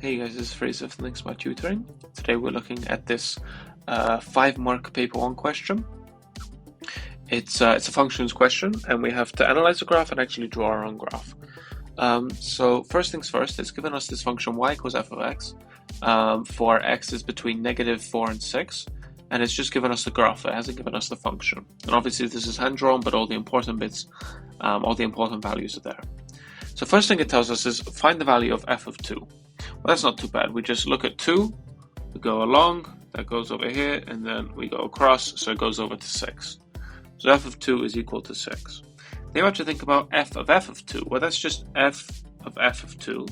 Hey guys, this is Fraser from Links My Tutoring. Today we're looking at this 5-mark paper 1 question. It's a functions question, and we have to analyze the graph and actually draw our own graph. So first things first, it's given us this function y equals f of x for x is between -4 and 6, and it's just given us the graph. It hasn't given us the function. And obviously this is hand drawn, but all the important bits, all the important values are there. So first thing it tells us is find the value of f of 2. Well, that's not too bad. We just look at 2, we go along, that goes over here, and then we go across, so it goes over to 6. So f of 2 is equal to 6. Now you have to think about f of 2. Well, that's just f of 2.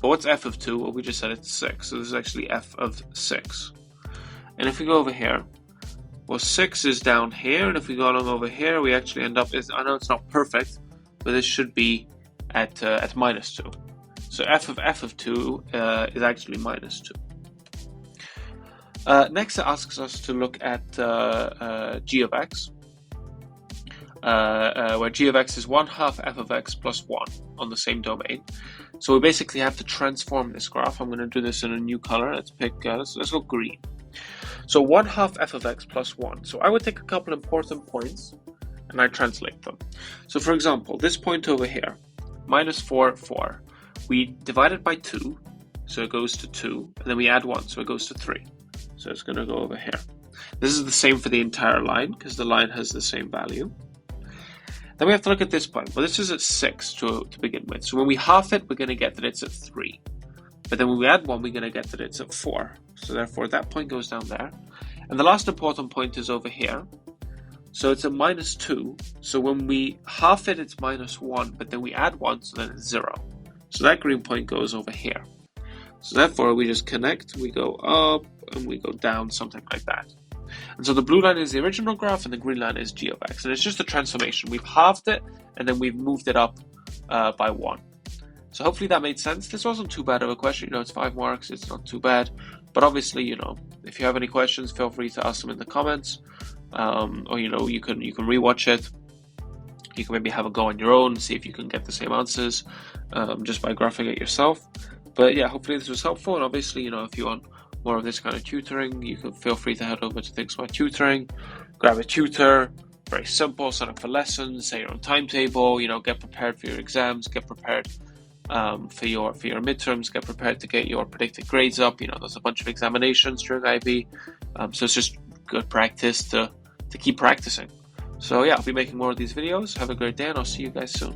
But what's f of 2? Well, we just said it's 6, so this is actually f of 6. And if we go over here, well, 6 is down here, and if we go along over here, we actually end up, I know it's not perfect, but this should be at -2. So f of 2 is actually -2. Next it asks us to look at g of x, where g of x is 1/2 f of x plus 1 on the same domain. So we basically have to transform this graph. I'm going to do this in a new color. Let's pick, let's go green. So 1/2 f of x plus 1. So I would take a couple important points and I translate them. So for example, this point over here, -4, 4. We divide it by 2, so it goes to 2, and then we add 1, so it goes to 3. So it's going to go over here. This is the same for the entire line, because the line has the same value. Then we have to look at this point. Well, this is at 6 to begin with. So when we half it, we're going to get that it's at 3. But then when we add 1, we're going to get that it's at 4. So therefore, that point goes down there. And the last important point is over here. So it's a -2. So when we half it, it's -1, but then we add 1, so then it's 0. So that green point goes over here. So therefore, we just connect, we go up, and we go down, something like that. And so the blue line is the original graph, and the green line is g of x. And it's just a transformation. We've halved it, and then we've moved it up by 1. So hopefully that made sense. This wasn't too bad of a question. You know, it's 5 marks. It's not too bad. But obviously, you know, if you have any questions, feel free to ask them in the comments. Or, you know, you can rewatch it. You can maybe have a go on your own, see if you can get the same answers just by graphing it yourself. But yeah, hopefully this was helpful. And obviously, you know, if you want more of this kind of tutoring, you can feel free to head over to Links My Tutoring, grab a tutor. Very simple. Sign up for lessons, set your own timetable. You know, get prepared for your exams, get prepared for your midterms, get prepared to get your predicted grades up. You know, there's a bunch of examinations during IB, so it's just good practice to keep practicing. So yeah, I'll be making more of these videos. Have a great day, and I'll see you guys soon.